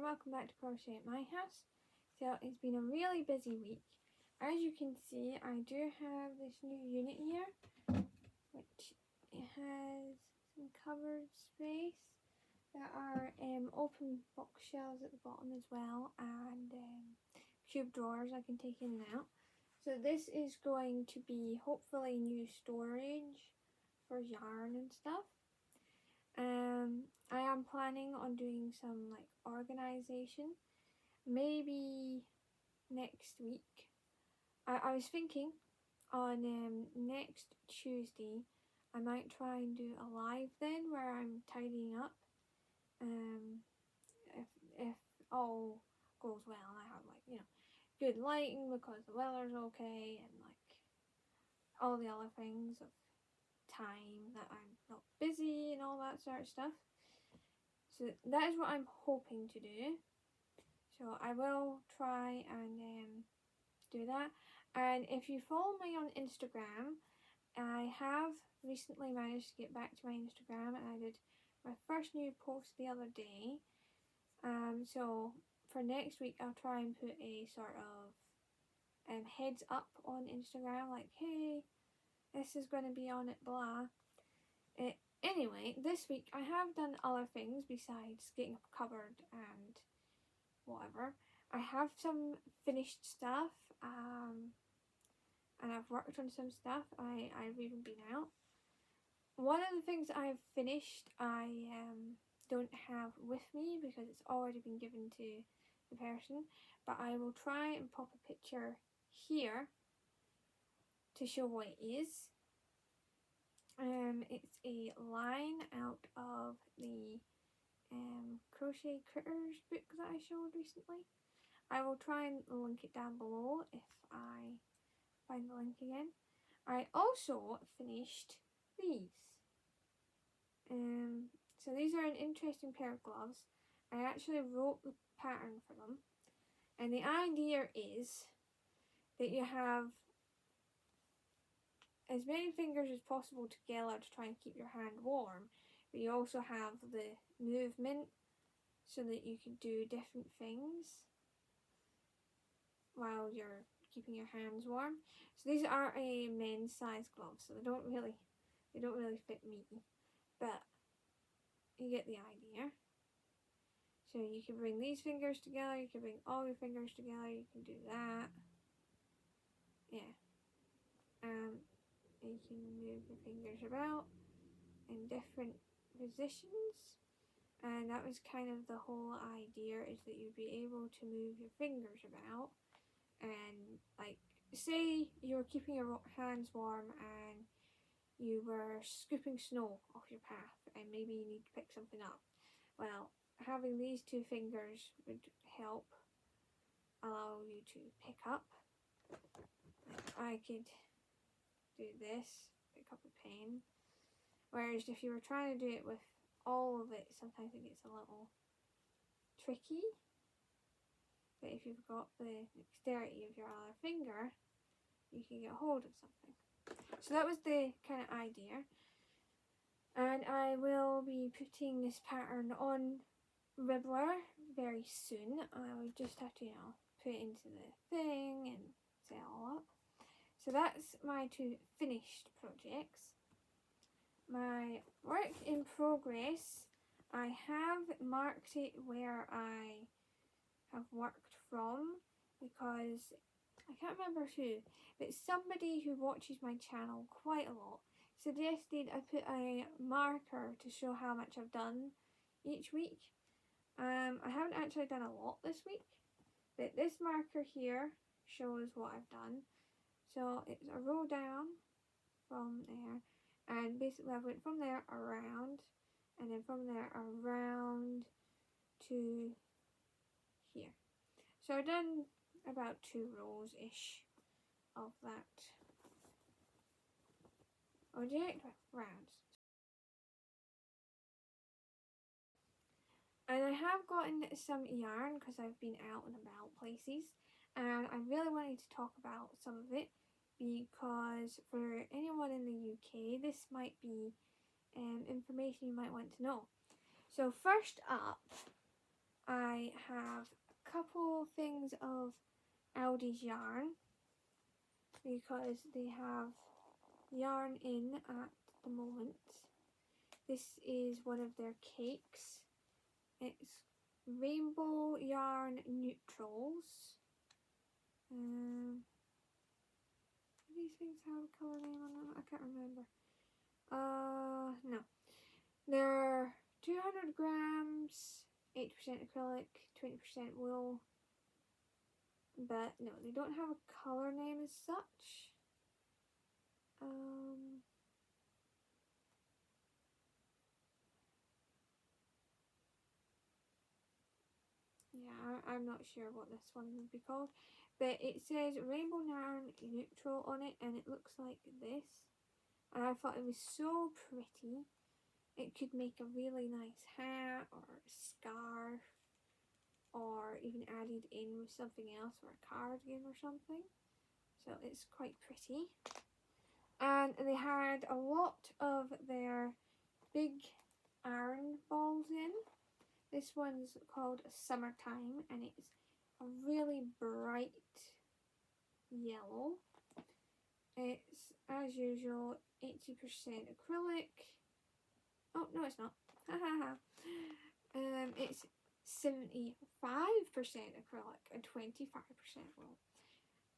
welcome back to Crochet at my house. So it's been a really busy week. As you can see, I do have this new unit here, which it has some covered space. There are open bookshelves at the bottom as well, and cube drawers I can take in and out. So this is going to be hopefully new storage for yarn and stuff. I am planning on doing some like organization, maybe next week. I was thinking on next Tuesday I might try and do a live then where I'm tidying up. If all goes well and I have like good lighting because the weather's okay and like all the other things of time that I'm not busy and all that sort of stuff. So that is what I'm hoping to do. So I will try and do that. And if you follow me on Instagram, I have recently managed to get back to my Instagram and I did my first new post the other day. So for next week I'll try and put a sort of heads up on Instagram like, hey, this is going to be on it, blah. Anyway, this week I have done other things besides getting a cupboard and whatever. I have some finished stuff, and I've worked on some stuff. I've even been out. One of the things I've finished I don't have with me because it's already been given to the person, but I will try and pop a picture here to show what it is. It's a line out of the Crochet Critters book that I showed recently. I will try and link it down below if I find the link again. I also finished these. So these are an interesting pair of gloves. I actually wrote the pattern for them. And the idea is that you have as many fingers as possible together to try and keep your hand warm, but you also have the movement so that you can do different things while you're keeping your hands warm. So these are a men's size gloves, so they don't really fit me, but you get the idea. So you can bring these fingers together, you can bring all your fingers together, you can do that. Yeah. You can move your fingers about in different positions, and that was kind of the whole idea, is that you'd be able to move your fingers about, and like say you're keeping your hands warm and you were scooping snow off your path and maybe you need to pick something up. Well, having these two fingers would help allow you to pick up. I could do this, pick up a pen, whereas if you were trying to do it with all of it, sometimes it gets a little tricky. But if you've got the dexterity of your other finger, you can get hold of something. So that was the kind of idea. And I will be putting this pattern on Ribbler very soon. I will just have to, put it into the thing and set it all up. So that's my two finished projects. My work in progress, I have marked it where I have worked from, because I can't remember who, but somebody who watches my channel quite a lot suggested I put a marker to show how much I've done each week. I haven't actually done a lot this week, but this marker here shows what I've done. So it's a row down from there, and basically I went from there around, and then from there around to here. So I've done about 2 rows-ish of that object with rounds. And I have gotten some yarn because I've been out and about places, and I really wanted to talk about some of it because for anyone in the UK this might be information you might want to know. So first up, I have a couple things of Aldi's yarn because they have yarn in at the moment. This is one of their cakes. It's rainbow yarn neutrals. Do these things have a colour name on them? I can't remember. No. They're 200 grams, 80% acrylic, 20% wool. But no, they don't have a colour name as such. Yeah, I'm not sure what this one would be called, but it says rainbow yarn neutral on it, and it looks like this. And I thought it was so pretty. It could make a really nice hat or a scarf, or even added in with something else, or a cardigan or something. So it's quite pretty. And they had a lot of their big iron balls in. This one's called Summertime, and it's a really bright yellow. It's, as usual, 80% acrylic. Oh, no, it's not. It's 75% acrylic and 25% wool.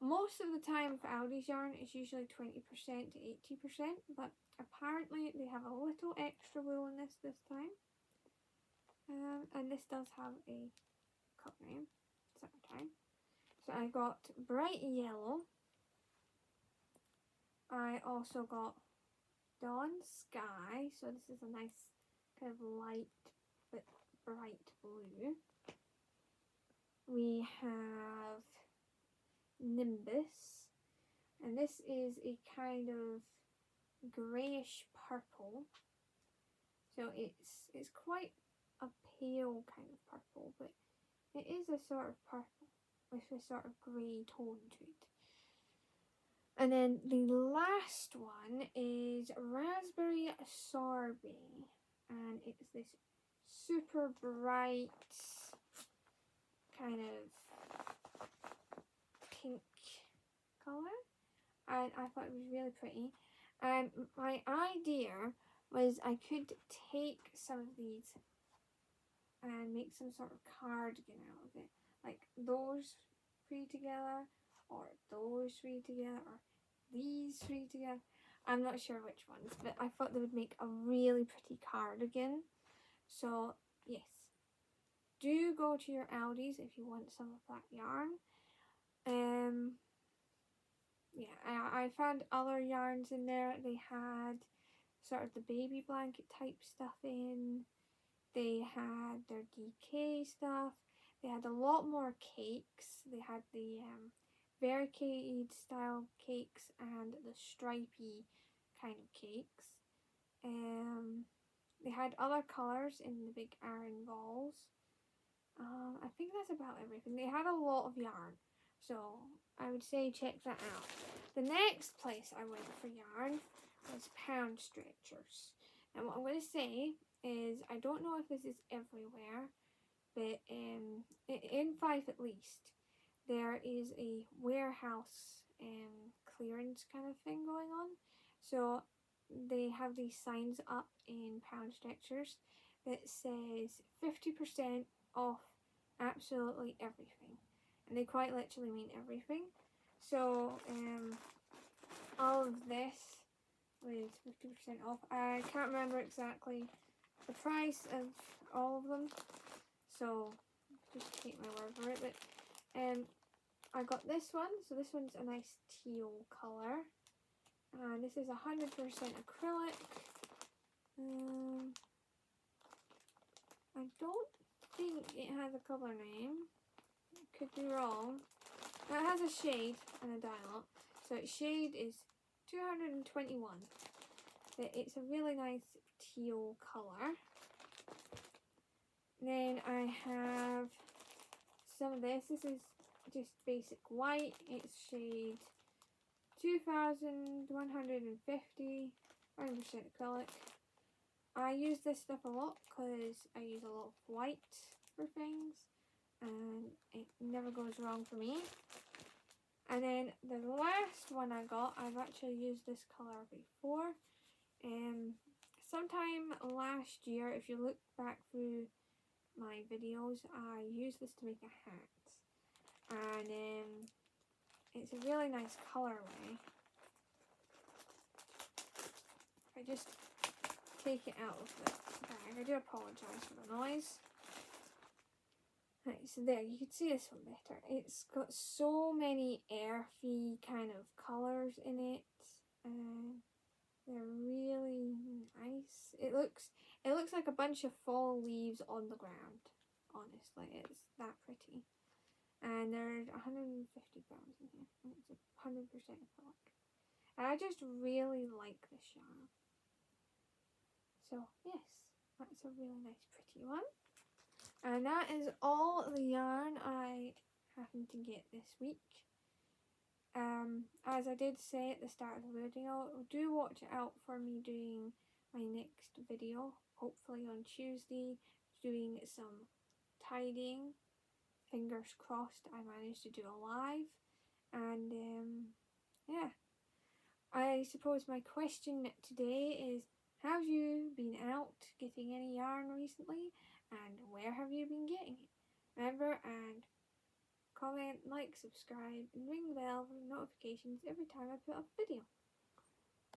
Most of the time for Aldi's yarn, it's usually 20% to 80%, but apparently they have a little extra wool in this time. And this does have a colour name, Summertime. So I got bright yellow. I also got Dawn Sky. So this is a nice kind of light but bright blue. We have Nimbus, and this is a kind of greyish purple. So it's quite a pale kind of purple, but it is a sort of purple with a sort of grey tone to it. And then the last one is Raspberry Sorbet, and it's this super bright kind of pink colour, and I thought it was really pretty. And my idea was I could take some of these and make some sort of cardigan out of it, like those three together, or those three together, or these three together. I'm not sure which ones, but I thought they would make a really pretty cardigan. So yes, do go to your Aldi's if you want some of that yarn. Yeah, I found other yarns in there. They had sort of the baby blanket type stuff in. They had their DK stuff. They had a lot more cakes. They had the variegated style cakes and the stripy kind of cakes. They had other colours in the big iron balls. I think that's about everything. They had a lot of yarn, so I would say check that out. The next place I went for yarn was Pound Stretchers. And what I'm going to say is, I don't know if this is everywhere, but in Fife at least, there is a warehouse clearance kind of thing going on. So they have these signs up in Pound Stretchers that says 50% off absolutely everything, and they quite literally mean everything. So all of this was 50% off. I can't remember exactly the price of all of them, so just take my word for it. But I got this one. So this one's a nice teal colour, and this is 100% acrylic. I don't think it has a colour name. Could be wrong. It has a shade and a dial. So its shade is 221. But it's a really nice teal colour. Then I have some of this. This is just basic white. It's shade 2150, 100% acrylic. I use this stuff a lot because I use a lot of white for things, and it never goes wrong for me. And then the last one I got, I've actually used this colour before. Sometime last year, if you look back through my videos, I used this to make a hat. And it's a really nice colourway. If I just take it out of the bag, I do apologise for the noise. Right, so there, you can see this one better. It's got so many earthy kind of colours in it, and they're really nice. It looks like a bunch of fall leaves on the ground. Honestly, it's that pretty. And there's 150 grams in here, and it's 100% acrylic. And I just really like this yarn. So yes, that's a really nice pretty one. And that is all the yarn I happened to get this week. As I did say at the start of the video, do watch out for me doing my next video, hopefully on Tuesday, doing some tidying. Fingers crossed I managed to do a live. And yeah, I suppose my question today is, have you been out getting any yarn recently? And where have you been getting it? Remember, and comment, like, subscribe, and ring the bell for notifications every time I put up a video.